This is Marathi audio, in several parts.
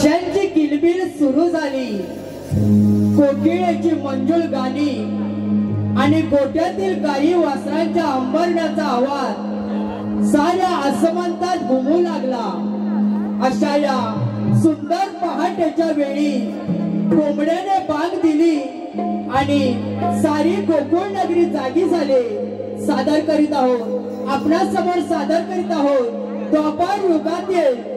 पक्ष्यांची किलबिल सुरू झाली, कोकिळेची मंजुळ गाणी आणि गोट्यातील गाई वासरांच्या अंबरण्याचा आवाज साऱ्या आसमंतात घुमू लागला। अशा या सुंदर पहाटेच्या वेळी कोंबड्याने बांग दिली आणि सारी गोकुळ नगरी जागी झाली। सादर करीत आहोत, आपणा समोर सादर करीत आहोत द्वापार युगातील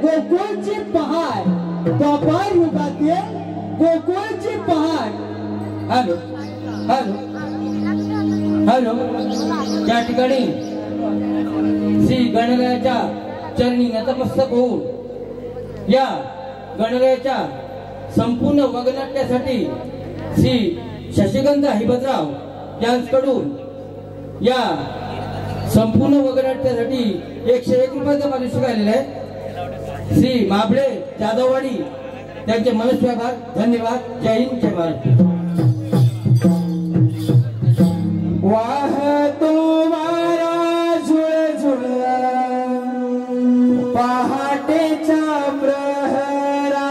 गोकुळची पहाट, द्वापार युगातील गोकुळची पहाट। हॅलो हॅलो हॅलो, त्या ठिकाणी श्री गणरायाच्या चरणी नतमस्तक होऊन या गणरायाच्या संपूर्ण वगनाट्यासाठी श्री शशिगंधा हिबतराव यांच्याकडून या संपूर्ण वगनाट्यासाठी 101 रुपयाचा पारितोषिक आलेला आहे। श्री माबळे जाधववाडी त्यांचे मनस्वी आभार, धन्यवाद। जय हिंद, जय महाराष्ट्र। वाहतो वारा झुळझुळ पहाटेच्या प्रहरा,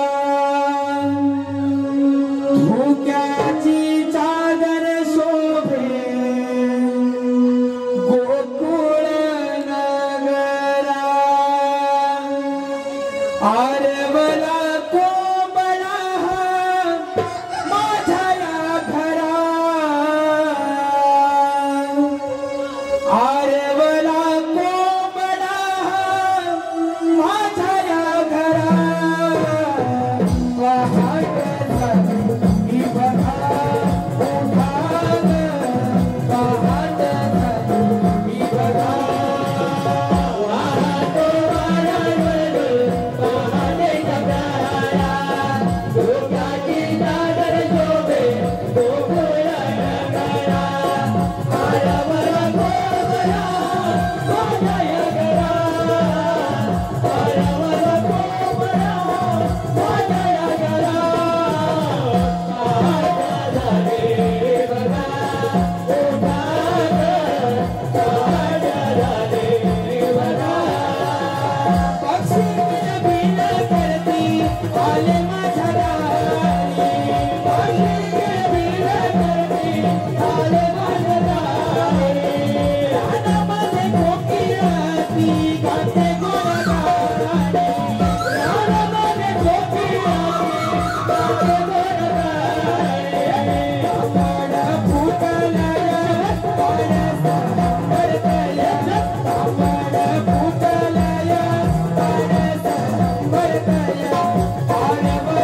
धुक्याची चादर शोभे गोकुळ नगरा। आरवला कोंबडा माझ्या या घरा, आरवला कोंबडा माझ्या या घरा। पहाट झाली बघा उठाग, पहाट झाली बघा। वाहतो वारा झुळझुळ पहाटेच्या प्रहरा, धुक्याची चादर शोभे गोकुळ नगरा। आरवला कोंबडा माझ्या या घरा, आरवला कोंबडा माझ्या या घरा। पहाट झाली बघा उठाग, पहाट झाली बघा। पक्षी किलबिल करती आले माझ्या दारी, पक्षी किलबिल करती आले माझ्या दारी। रानामध्ये कोकिळाती गाते गोड गाणी, रानामध्ये कोकिळाती गाते गोड गाणी। आपण फुटलया पाण्यात पडतया, आपण फुटलया पाण्यात पडतया। आरवला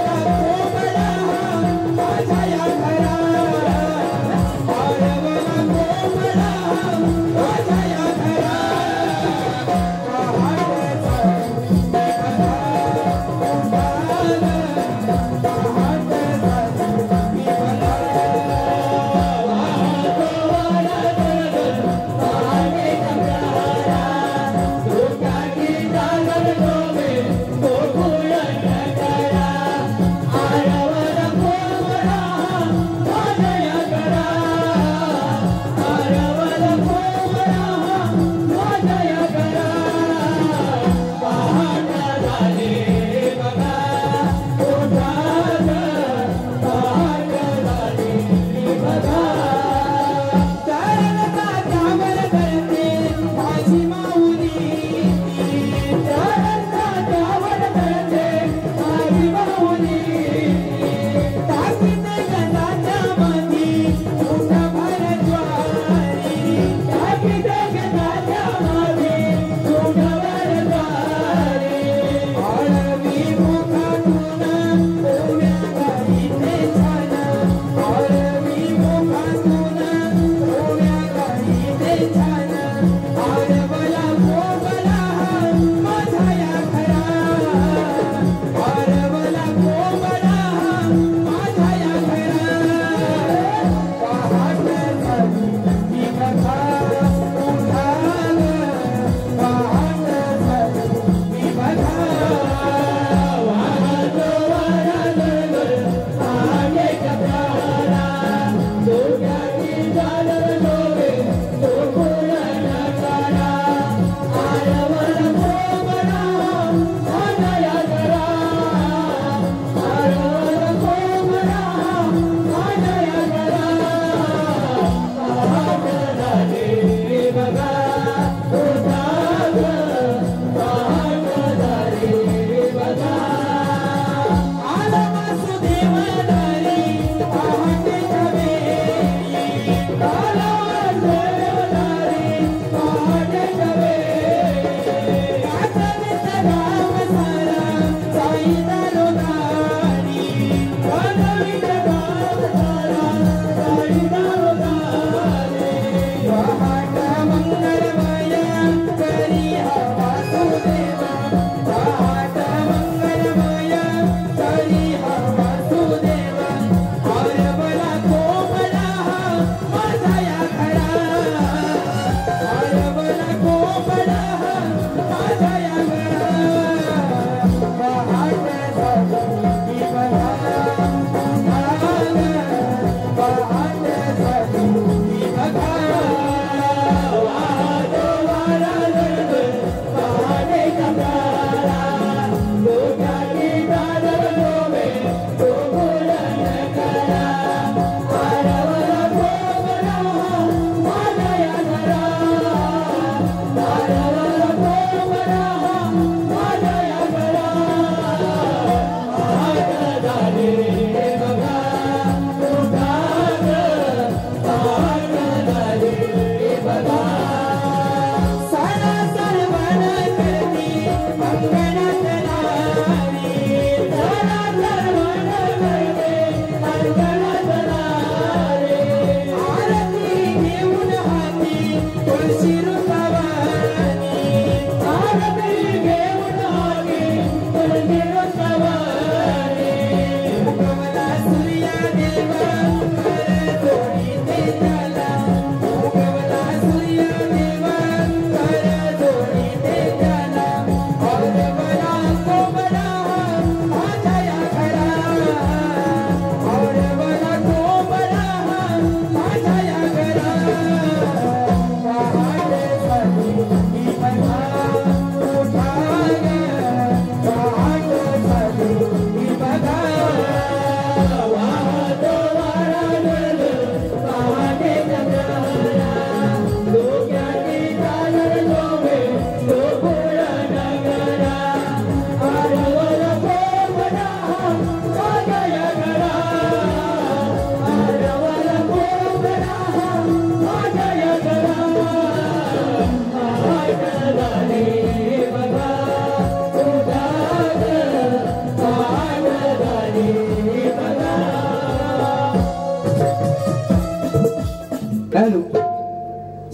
hello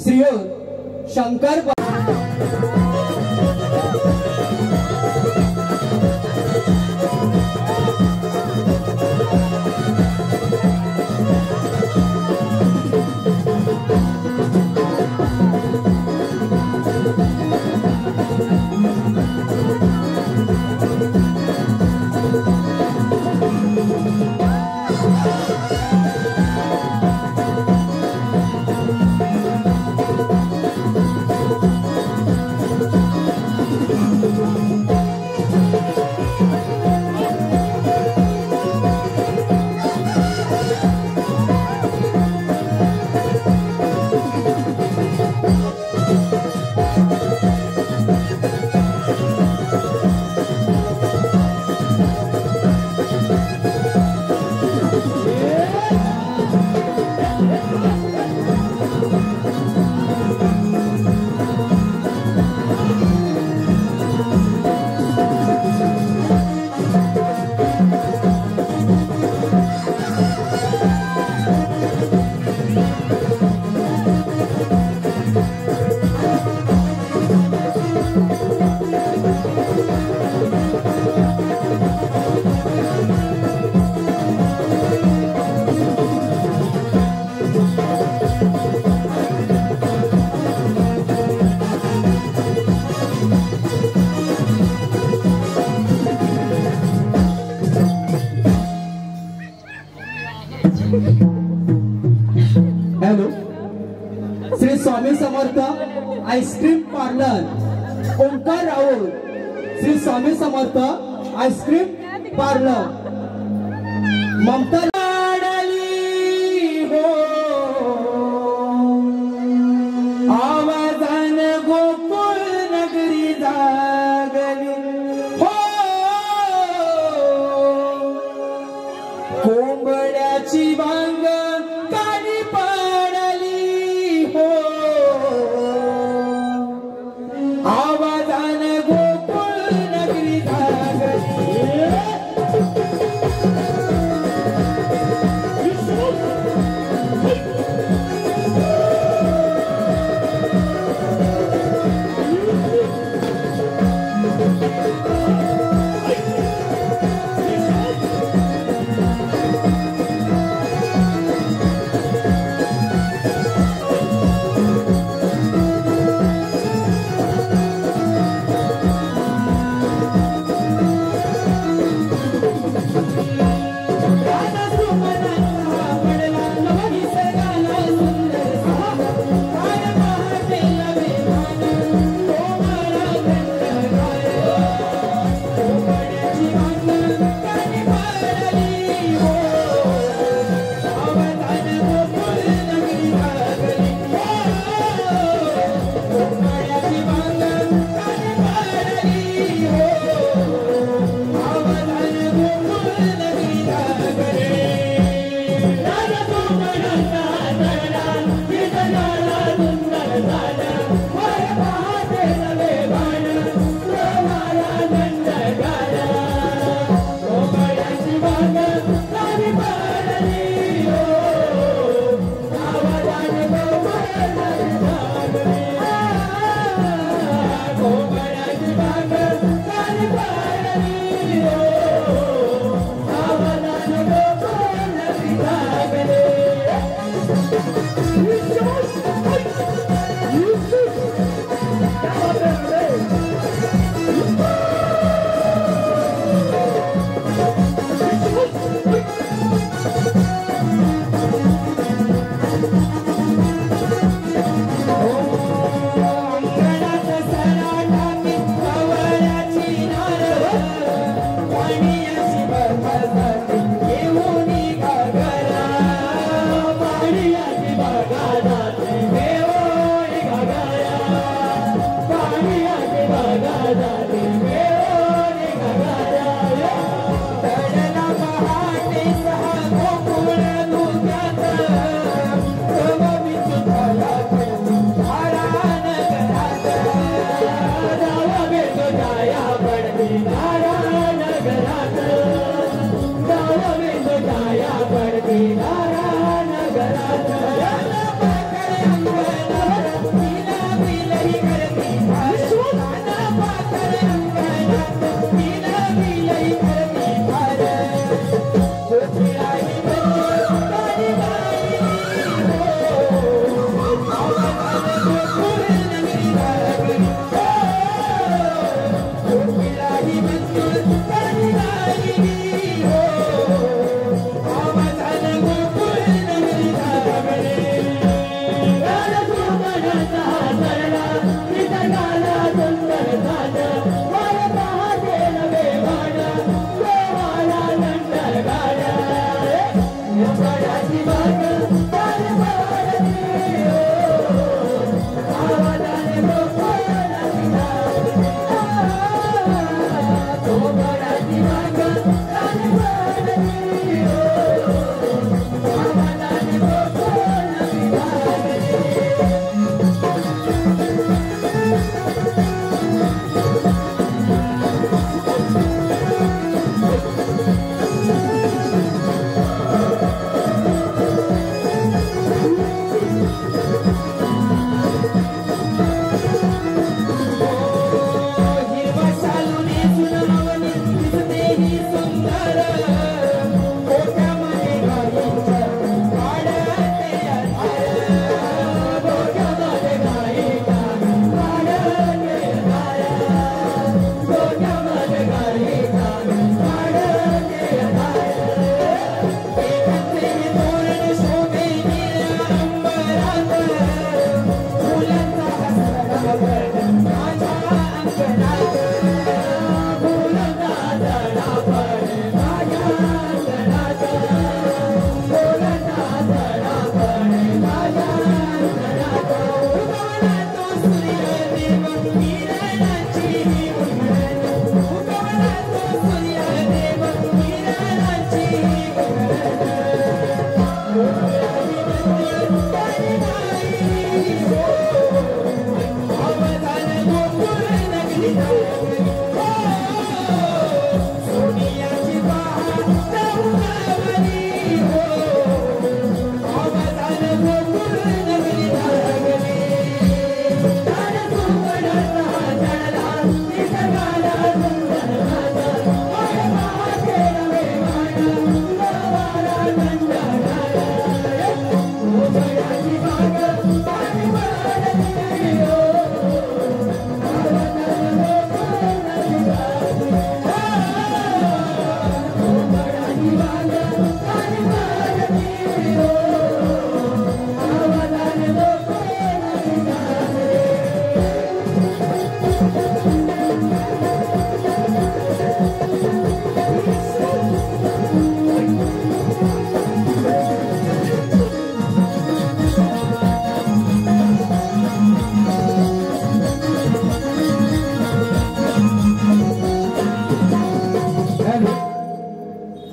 श्रीयोर Shankar hello Shri Swami Samarth ice cream parlour Omkar Raul Shri Swami Samarth ice cream parlour Mamata हो आवाजान गोकुळ नगरी जागली हो कोंबड्याची वांग काली पडली हो आवाजान गोकुळ नगरी जागली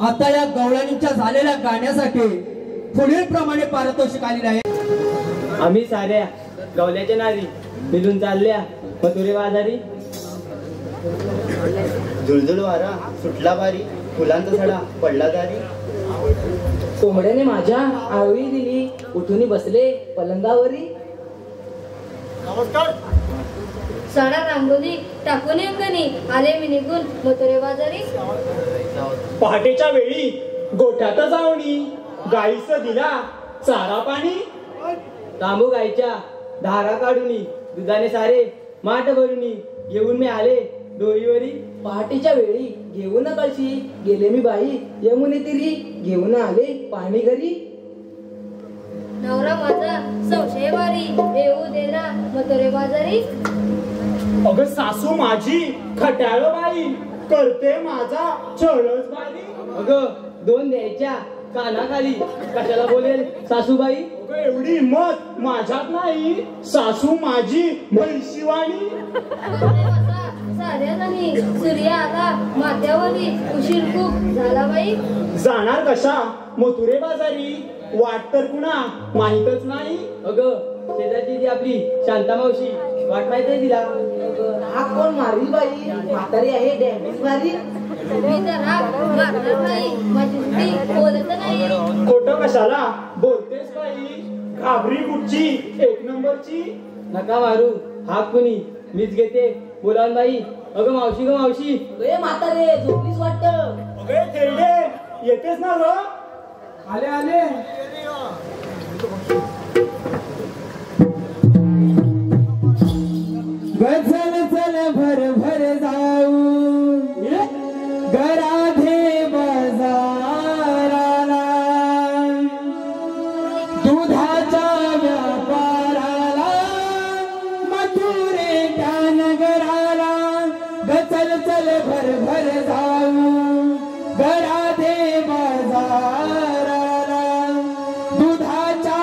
आता या गवळणीच्या झालेल्या गाण्यासाठी पुढील प्रमाणे पारितोषिक आलेले आहे. आम्ही साऱ्या गवल्याच्या नारी मिळून चालल्या मथुरे बाजारी. झुळझुळ वारा सुटला बारी, फुलांचा सडा पडला दारी. कोंबड्याने माझ्या आवळी दिली, उठून बसले पलंगावरी. साडा रांगोली टाकून अंगणी आले मी निघून मथुरे बाजारी. पहाटेच्या वेळी गोठ्यात जावणी, गाईचं दिला चारा पाणी. तांबू गायच्या धारा काढूनी, दुधाने सारे माठ भरूनी, येऊन मी आले डोईवरी. पहाटेच्या वेळी घेऊन कळशी गेले मी बाई यमुने तिरी, घेऊन आले पाणी घरी. नवरा माझा संशयवारी येऊ देना मथुरे बाजारी. अगं सासू माझी खट्याळ बाई, करते माझा छळच बाई. अगं दोन द्यायच्या कानाखाली, कशाला बोलेल सासूबाई. अगं एवढी हिंमत माझ्यात नाही, सासू माझी म्हैशिवाणी. साध्या नाही सूर्य आला माथ्यावरी, उशीर खूप झाला बाई. जाणार कशा मथुरे बाजारी, वाट तर कुणा माहीतच नाही. अगं शेजारची ती आपली शांता मावशी, वाट माहिती तिला. हा कोण मारी बाई, म्हातारी आहे डॅमेज मारी. मी तर राग मारणार नाही, माझी स्त्री बोलत नाही. खोटं कशाला बोलतेस बाई, घाबरी कुठची एक नंबरची. नका मारू हाक कुणी, मीच घेते बोलावून बाई. अगं मावशी ग मावशी. ए म्हातारे झोपलीच वाटत. अगे थेरडे येतेस ना ग. आले आले. चल चल भर भर जाऊ गराधे बाजाराला, दुधाच्या व्यापाराला, मथुरे त्या नगराला. चल चल भर भर जाऊ गराधे बाजाराला, दुधाच्या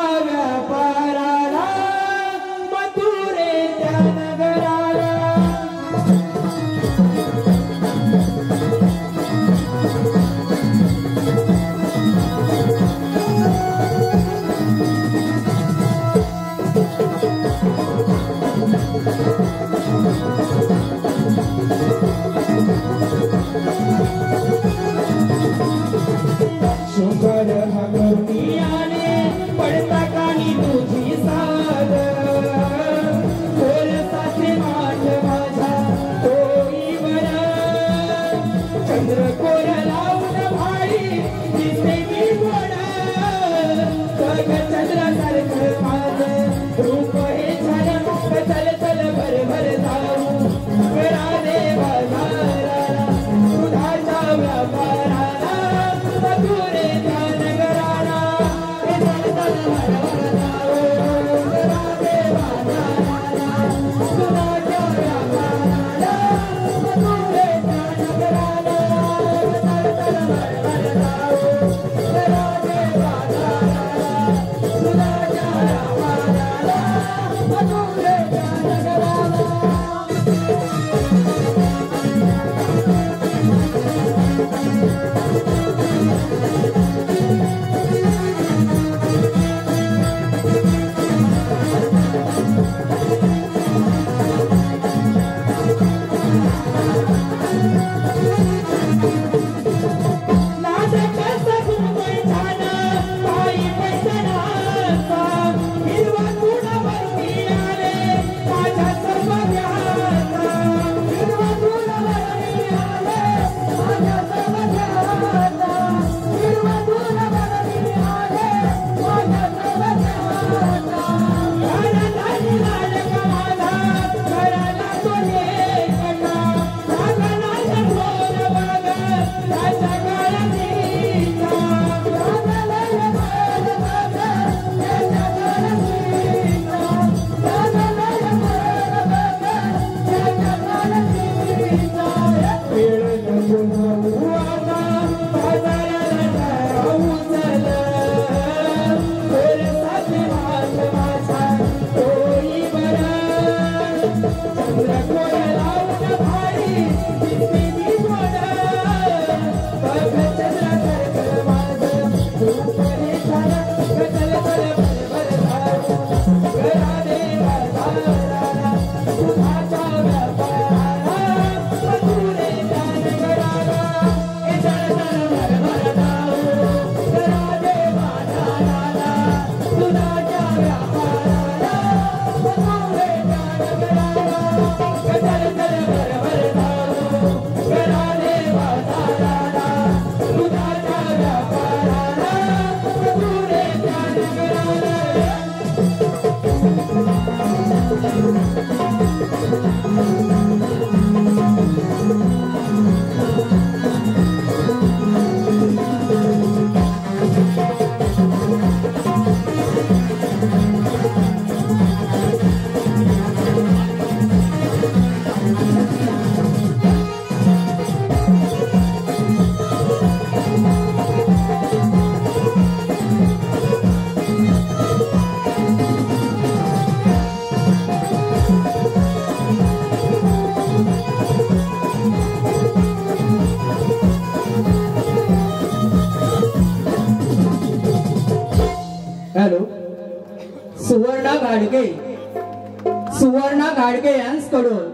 हॅलो, सुवर्णा घाडगे यांच्याकडून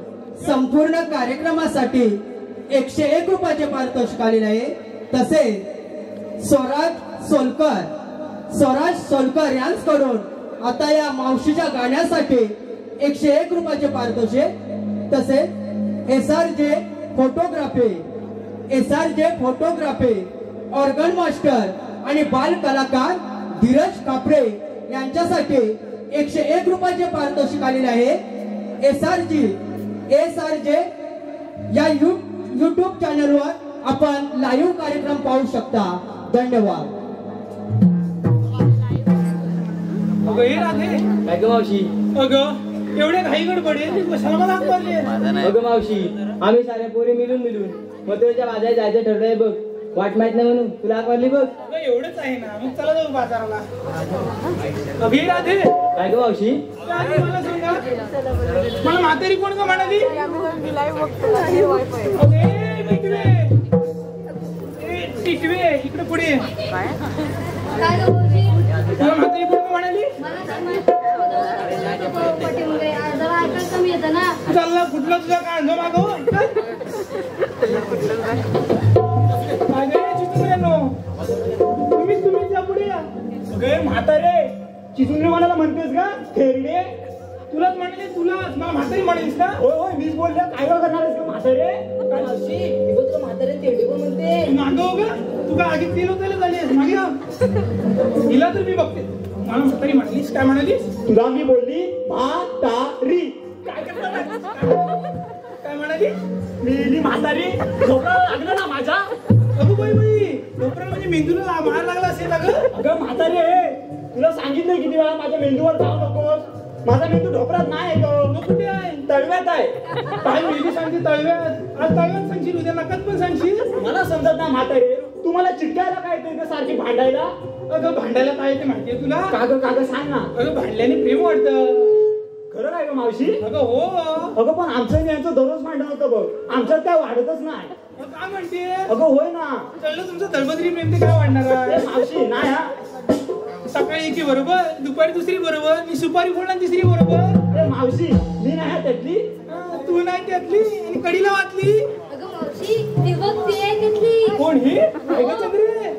संपूर्ण कार्यक्रमासाठी 101 रुपयाचे पारितोषिक आलेले आहे. तसेच स्वराज सोलकर यांच्याकडून आता या मावशीच्या गाण्यासाठी 101 रुपयाचे पारितोषिक. तसेच SRJ फोटोग्राफी ऑर्गन मास्टर आणि बाल कलाकार धीरज कापरे यांच्यासाठी 101 रुपयाचे पारितोषिक आलेले आहे. SRJ या YouTube चॅनलवर आपण लाईव्ह कार्यक्रम पाहू शकता. धन्यवाद. काय ग मावशी? अगं एवढे घाई गडबडे कशाला मला मारले? अगं मावशी, आम्ही साऱ्या पोरी मिळून मथुरेच्या बाजारात जायचं ठरलंय बघ. वाट माहित नाही म्हणून तुला मारली बघ. एवढंच आहे ना, मग चला जाऊ बाजाराला. अगे राधे, काय ग मावशी? मला सांगा, मला म्हातारी कोण का म्हणाली? टिटवे इकडे पुढे. काय गं भाऊजी? तुला म्हातारी कोण का म्हणाली? मला तर माहिती नाही. जरा ऐकायला कमी येतं ना. चालला कुठला तुझा काय अंधो मागव तुम्ही त्या पुढे या. म्हातारे चिचुंद्री म्हणाला म्हणतेस का? थेरडे तुलाच म्हणाले, तुलाच मला म्हातारी म्हणालीस का? होय होय मीच बोलल्या. काय करणारस का म्हातारे? म्हातारे तेवढे पण म्हणते मागव का? तू काय आगीत तेल होतं झालीस? मागे हिला तर मी बघते. मला म्हातारी म्हणालीस, काय म्हणालीस? तुला मी बोलली म्हातारी. काय म्हणाली? मी म्हातारी. झोपडा लागलं ना माझ्या. अगं बाई डोकरा म्हणजे मेंदूला मारायला लागला असेल. अगं म्हातारी तुला सांगितलं किती वेळा माझ्या मेंदूवर जाऊ नकोस. माझा मेंदू ढोपरात नाही गं. कुठे आहे? तळव्यात आहे. काय मेली सांगते तळव्यात? आज तळव्यात सांगशील, उद्या नकात पण सांगशील. मला समजत ना म्हातारी. तू मला चिटकायला काय ते सारखी भांडायला? अगं भांडायला काय ते माहितीये तुला? कागं सांग ना. अगं भांडल्याने प्रेम वाटतं. खरं काय ग मावशी? अगं हो. अगं पण आमचं यांचं दररोज भांडण होतं बघ. आमच्यात काय वाढतच नाही. काय म्हणते अगं होय ना. कळलं तुमचं दळबद्री प्रेम ते काय वाढणार आहे? ए, मावशी नाही हा. सकाळी एकी बरोबर, दुपारी दुसरी बरोबर, मी सुपारी फोडला तिसरी बरोबर. ए, मावशी मी नाही हा त्यातली. तू नाही त्यातली आणि कडीला वाचली. अगं मावशी ती बघ ती आहे तिथली. कोण ही? ऐका चंद्रे.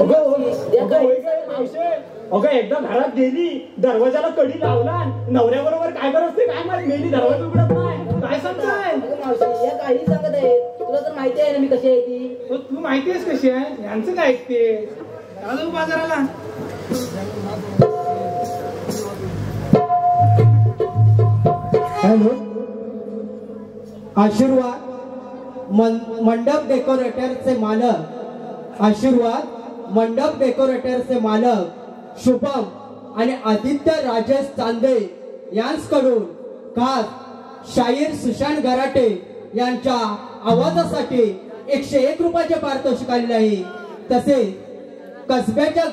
अगं होय काय मावशे. अगं एकदा घरात गेली, दरवाजाला कडी लावला, नवऱ्याबरोबर काय करत असते काय माहिती, मेली दरवाजा उघडत नाही. काय सांगताय? अगं मावशी या काही सांगत आहे, तुला तर माहिती आहे ना मी कशी आहे ती. हो, तू माहिती आहेस कशी आहे? यांचं काय ऐकते? चालू बाजाराला. हॅलो, आशीर्वाद मंडप डेकोरेटरचे मालक, आशीर्वाद मंडप डेकोरेटरचे मालक शुभम आणि आदित्य राजेश चांदे यांच्याकडून खास शाहीर सुशांत गराटे यांच्या आवाजासाठी 101 रुपयाचे पारितोषिक आलेले आहे. तसेच कसब्याच्या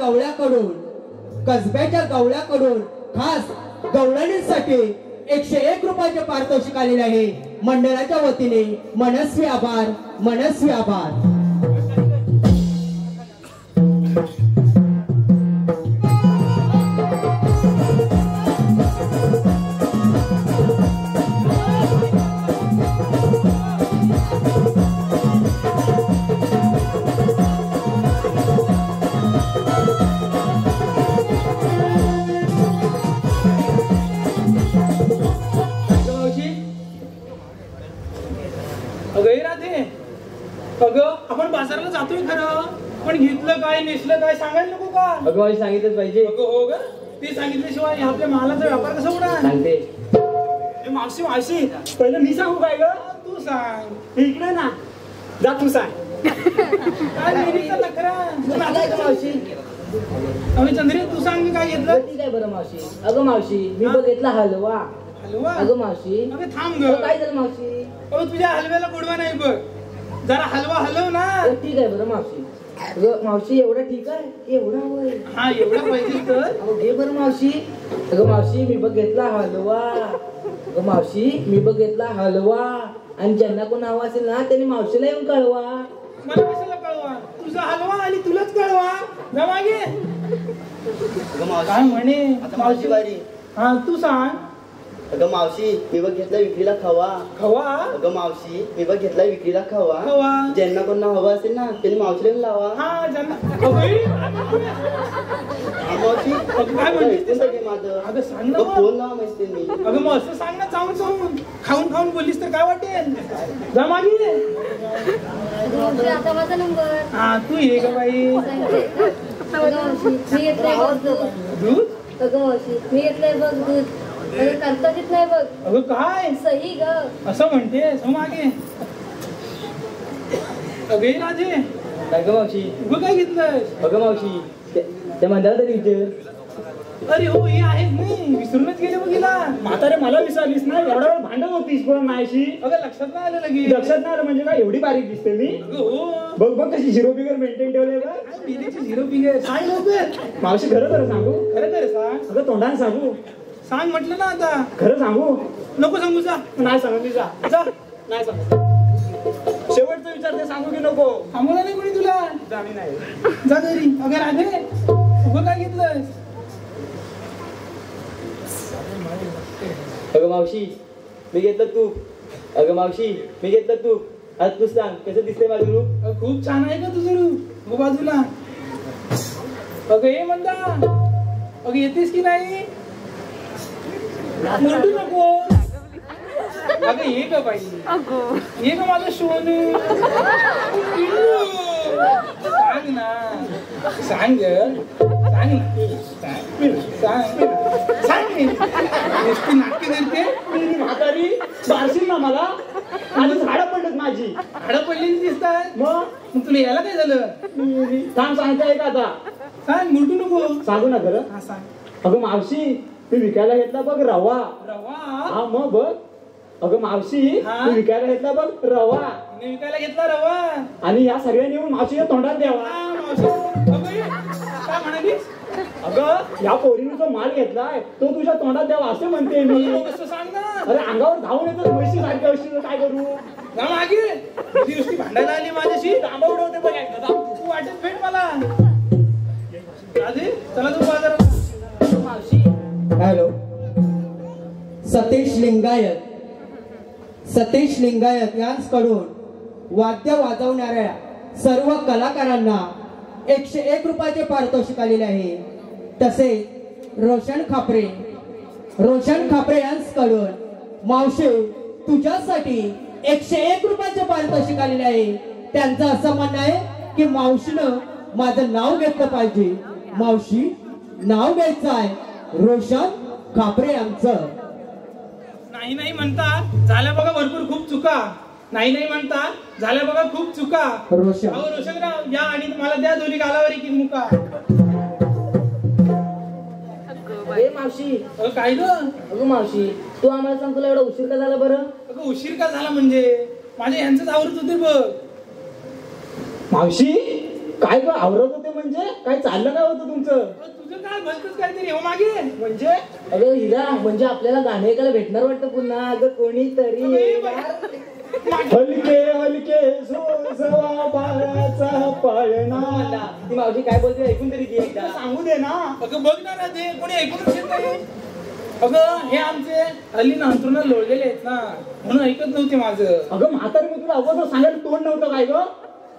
गवळ्याकडून खास गवळणींसाठी 101 रुपयाचे पारितोषिक आलेले आहे. मंडळाच्या वतीने मनस्वी आभार, मनस्वी आभार. अगं आपण बाजाराला जातोय खरं, पण घेतलं काय नेसलं काय सांगायला नको का? अगं मावशी सांगितलंच पाहिजे. अगं हो ग, ते सांगितल्याशिवाय आपल्या मालाचा व्यापार कसा होणार? सांगते. ए, मावशी मावशी पहिलं मी सांगू काय ग? तू सांग. हे इकडे ना, जा तू सांग. काय नेहमीचा नखरा? काय गं मावशी? अरे चंद्रे तू सांग, मी काय घेतलं? ठीक आहे बरं मावशी. अगं मावशी मी बघितला हलवा. हलवा? अगं मावशी. अगं थांब अगं, ग. काय झालं मावशी? अगं तुझ्या हलव्याला गोडवा नाही बघ, जरा हलवा हलव ना. अगं, ठीक आहे बरं मावशी. अगं मावशी एवढं ठीक आहे, एवढा होय. हा एवढा पाहिजे तर. अगं घे बरं मावशी. अगं मावशी मी बघितला हलवा. अगं मावशी मी बघितला हलवा, आणि ज्यांना कोण हवा असेल ना त्यांनी मावशीला येऊन कळवा. मला कशाला कळवा? तुझा हलवा आणि तुलाच कळवा. जा मागे. अगं मावशी, काय म्हणे आता मावशी बारी. हा तू सांग. अगं मावशी मी बघ घेतला विक्रीला खवा. खवा? अगं मावशी मी बघ घेतला विक्रीला खवा. खवा? ज्यांना कोणा हवा असेल ना त्यांनी मावशीला येऊन लावा. हा ज्यांना. अगं, मावशी काय म्हणतेस ते? ऐकून तर घे माझं. अगं सांग ना अगं मग. फोन लावा माहिती मी. अगं मग असं सांग ना, चावून चावून खाऊन खाऊन बोललीस तर काय वाटेल? जा मागे. अगं मावशी आता माझा नंबर. हा तू ये ग बाई. अगं मावशी मी घेतलंय बघ दूध. दूध? अगं मावशी मी घेतलंय बघ दूध. अगं करताच नाही बघ. अगं काय सही ग. असं म्हणतेस? हो मागे. अगं ये राजे, काय गं मावशी? तू काय घेतलंस? अगं मावशी त्या म्हणतात तरी विचार. अरे हो हे आहेच नाही, विसरूनच गेले बघ हिला. म्हातारे मला विसरलीस ना, एवढा वेळ भांडत होतीस पण माझ्याशी. अगं लक्षात नाही आलं लगेच. लक्षात नाही आलं म्हणजे काय, एवढी बारीक दिसते मी. अगं हो. बघ बघ कशी झिरो फिगर मेंटेन ठेवले बघ. काय बिलेची झिरो फिगर? सांग लवकर. मावशी खरं खरं सांगू? खरं खरं सांग. अगं तोंडाने सांगू? सांग म्हटलं ना आता. खरं सांगू? नको सांगू, जा. नाही सांगू मी, जा जा. नाही सांगू. शेवटचं विचारते, सांगू की नको? थांबवलं नाही कोणी तुला? जा मी नाही. जा घरी. अगं राधे उभं काय घेतलंस? अगं मावशी मी घेतलं तूप. अगं मावशी मी घेतलं तूप. आता तू सांग कसं दिसतंय माझं रूप? अगं, खूप छान आहे का तुझं रूप? हो बाजूला. अगं ये म्हणता. अगं येतेस की नाही? मोठू नको. अगं ये का बाई, ये का माझं सोनू. सांग ना, सांग सांग सांग सांग. नुसती नाटके करते. मी म्हातारी बारशील ना मला, आणि झाडं पडत माझी. हाडं पडलेली दिसतात. मग तुला याला काय झालं? थांब सांगताय का आता? सांग, मोठू नको. सांगू ना खरं? हा सांग. अगं मावशी मी विकायला घेतला बघ रवा. रवा? हा मग बघ. अगं मावशी हा? मी विकायला घेतला बघ रवा. मी विकायला घेतला रवा. आणि या सगळ्यांनी येऊन मावशीच्या तोंडात द्यावा. हा, मावशी. अगं, काय म्हणालीस? अगं या पोरीने जो माल घेतलाय तो तुझ्या तोंडात द्यावा असे म्हणते मी. कसं सांग ना. अरे अंगावर धावून येतो म्हशी सारख्या, काय करू? जा मागे ती नुसती भांडायला आली माझ्याशी तांबा उडवते बघ एकदा तू वाटत भेट मला आधी चला तू बाजारात मावशी हॅलो. सतीश लिंगायत यांच्याकडून वाद्य वाजवणाऱ्या सर्व कलाकारांना 101 रुपयाचे पारितोषिक आलेले आहे. तसेच रोशन खापरे यांच्याकडून मावशी तुझ्यासाठी 101 रुपयाचे पारितोषिक आलेले आहे. त्यांचं असं म्हणणं आहे की मावशीनं माझं नाव घेतलं पाहिजे. मावशी नाव घ्यायचं आहे रोशन खापरे यांचं. नाही म्हणता झाल्या बघा भरपूर खूप चुका. नाही म्हणता झाल्या बघा खूप चुका. रोशनराव या आणि मला द्या दोन्ही गालावर एक मुका. हे मावशी काय ग अगं मावशी तू आम्हाला सांग तुला एवढा उशीर का झाला बरं? अगं उशीर का झाला म्हणजे माझे यांचंच आवरत होते बघ. मावशी काय ग आवरत होते म्हणजे काय चाललं काय होतं तुमचं? तुझं काय भलतच काहीतरी हो मागे म्हणजे अगं हिरा म्हणजे आपल्याला गाणे ऐकायला भेटणार वाटतं पुन्हा. अगं कोणीतरी येणार. हलके सोसवा बाळाचा पाळणा. ती मावशी काय बोलते ऐकून तरी घे एकदा. सांगू दे ना. अगं बघ ना ते कोणी ऐकूनच येत नाही. अगं हे आमचे हल्ली अंथरुणात लोळलेले आहेत ना म्हणून ऐकत नव्हते माझं. अगं म्हातारी मी तुला अगोदर सांगायला तोंड नव्हतं काय ग?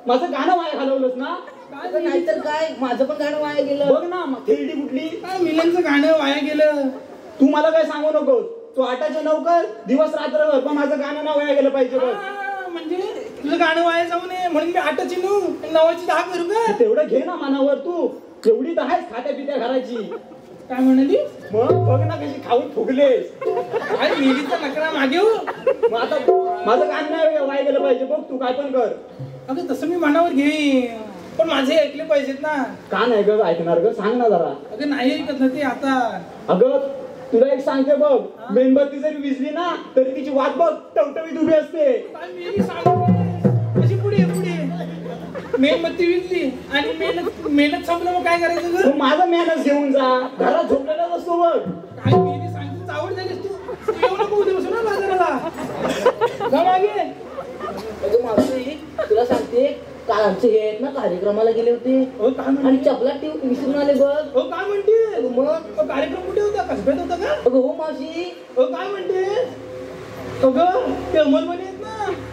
माझं गाणं वाया घालवलंस ना. अगं नाहीतर काय माझं पण गाणं वाया गेलं. बघ ना थेरडी कुठली. काय मिलनचं गाणं वाया गेलं. तू मला काय सांगू नकोस. तू 8च्या 9 कर दिवस रात्र पण माझं गाणं ना वाया गेलं पाहिजे बघ. म्हणजे तुझं गाणं वाया जाऊ नये म्हणून मी 8ची 9 आणि 9ची 10 करू का? तेवढं घे ना मनावर तू. एवढी तर आहेस खात्या पित्या घराची. काय म्हणाली? मग बघ ना कशी खाऊन फुगलेस. काय मेलीचा नकरा मागे हो. मग आता माझं गाणं नाही वाया गेलं पाहिजे बघ. तू काय पण कर. अगं तसं मी मनावर घेईन पण माझे ऐकले पाहिजेत ना. का नाही ग ऐकणार ग? सांग ना जरा. अगं नाही ऐकत ना ते आता. अगं तुला एक सांगते बघ. मेणबत्ती जरी विजली ना तरी तिची वाट बघ टवटवीत उभी असते. काय मी सांगू कशी पुढे मेणबत्ती विजली आणि मेहनत संपलं मग काय करायचं ग? तू माझा मेहनत घेऊन जा. घरात झोपलेला असतो बघ. काय मी सांगतो आवड झालीस तू येऊ नको उद्या बसू ना बाजाराला. जा मागे. अगं मावशी तुला सांगते काल आमचे हे आहेत ना कार्यक्रमाला गेले होते आणि चपला टीव विसरून आले बघ. हो काय म्हणते मग कार्यक्रम कुठे होता? कसब्यात होता का? अगं हो मावशी. हो काय म्हणते? अगं ते अमलपणे आहेत ना.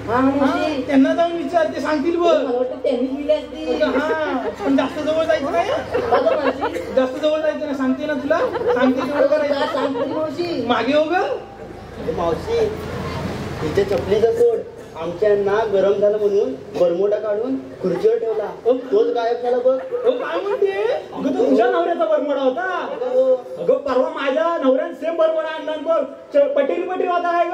हा मावशी त्यांना जाऊन विचार ते सांगतील बघ. मला वाटतं त्यांनीच दिले असते. हा पण जास्त जवळ जायचं नाही. अगं मावशी जास्त जवळ जायचं नाही सांगते ना तुला. सांगते तेवढं करायचं. सांगते मावशी. मागे हो ग. मावशी तिच्या चपलीचा सोड आमच्यांना गरम झालं म्हणून बरमोटा काढून खुर्चीवर ठेवला. तोच गायब झाला बघ. हो काय म्हणते? अगं तो तुझ्या नवऱ्याचा बरमोडा होता. अगं परवा माझ्या नवऱ्याने सेम बरमोडा आणला बघ. पटेल होता काय ग?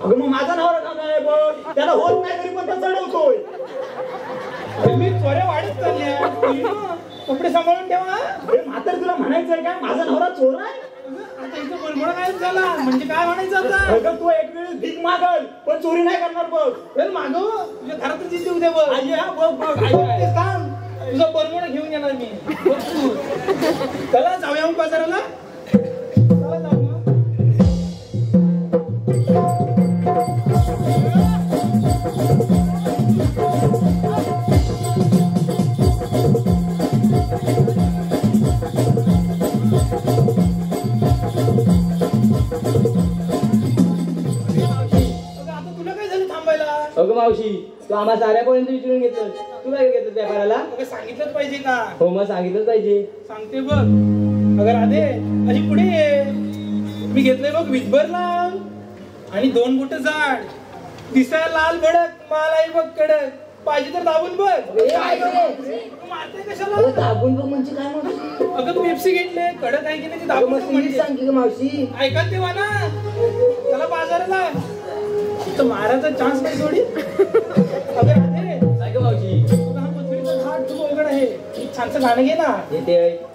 अगं मग माझा नवरा का नाही बघ. त्याला होत नाही तरी पण तो चढवतोय. मी चोऱ्या वाढत चालल्या. कपडे सांभाळून ठेवा. म्हातार तुला म्हणायचंय काय माझा नवरा चोर आहे? आता इथं बरमोडा काय झाला म्हणजे काय म्हणायचं आता? अगं तू एक वेळेस भीक मागल पण चोरी नाही करणार बघ. मागव तुझ्या घरातच येते उद्या बघ. तेच काम तुझा बरमोडा घेऊन येणार मी. बघ तू. चला जाऊया मग बाजाराला. चला जाऊ मग. अगं मावशी तू आम्हा साऱ्यापर्यंत विचारून घेतलं. तू काय घेतलं व्यापाराला? सांगितलंच पाहिजे का? हो मग सांगितलंच पाहिजे. सांगते बघ. अगं राधे अशी पुढे ये. मी घेतलंय बघ विजभर लाल आणि 2 बोट जाड. दिसायला लाल भडक मालाही बघ कडक. पाहिजे तर दाबून बघ. मारते कशाला? दाबून बघ म्हणजे काय मावशी? अगं पेप्सी घेतले कडक आहे की नाही दाबून म्हणजे सांग की मावशी. ऐका तेव्हा ना. चला बाजाराला. तर मारायचा चान्स नाही थोडी. अगं राधे काय ग मावशी? हा मथुरीचा घाट खूप अवघड आहे. छानसं गाणं घे ना. येते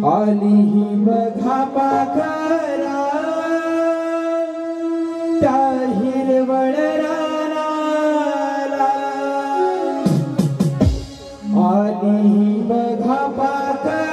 आली ही बघा पाखरा त्या हिरवळ रानाला. आली ही बघा पाखरा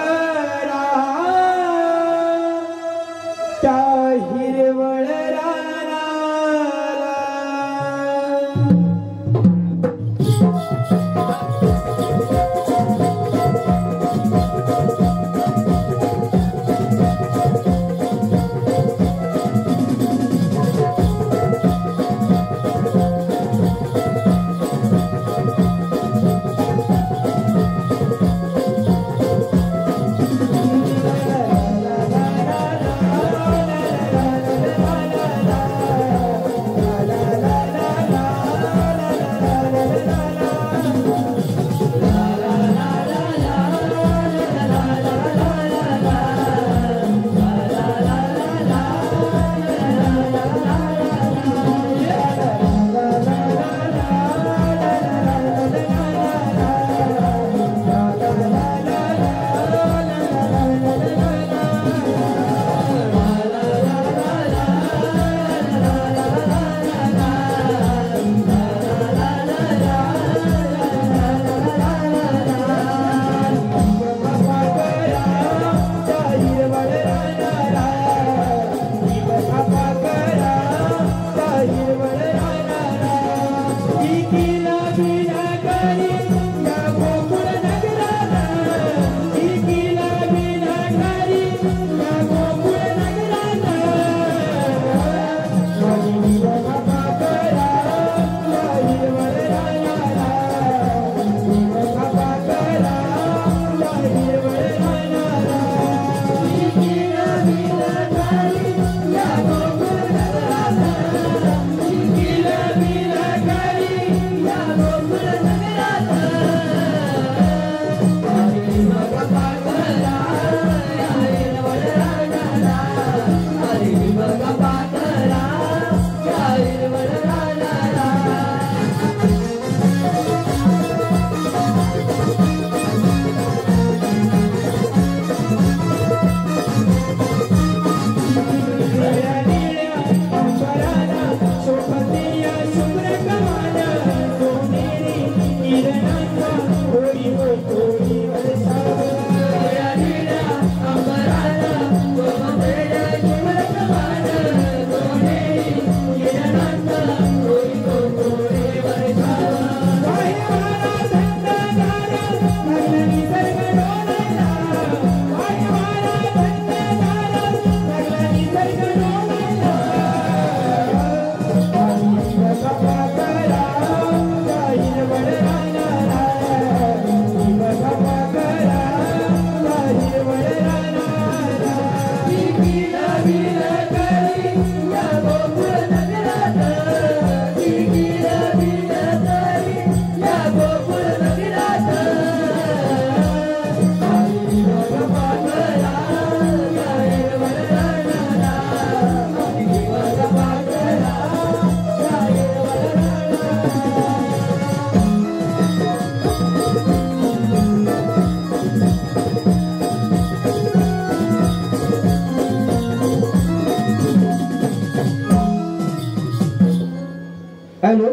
हॅलो,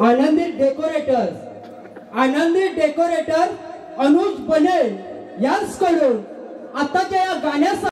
आनंदी डेकोरेटर अनुज बने यांच्याकडून आताच्या या गाण्यासाठी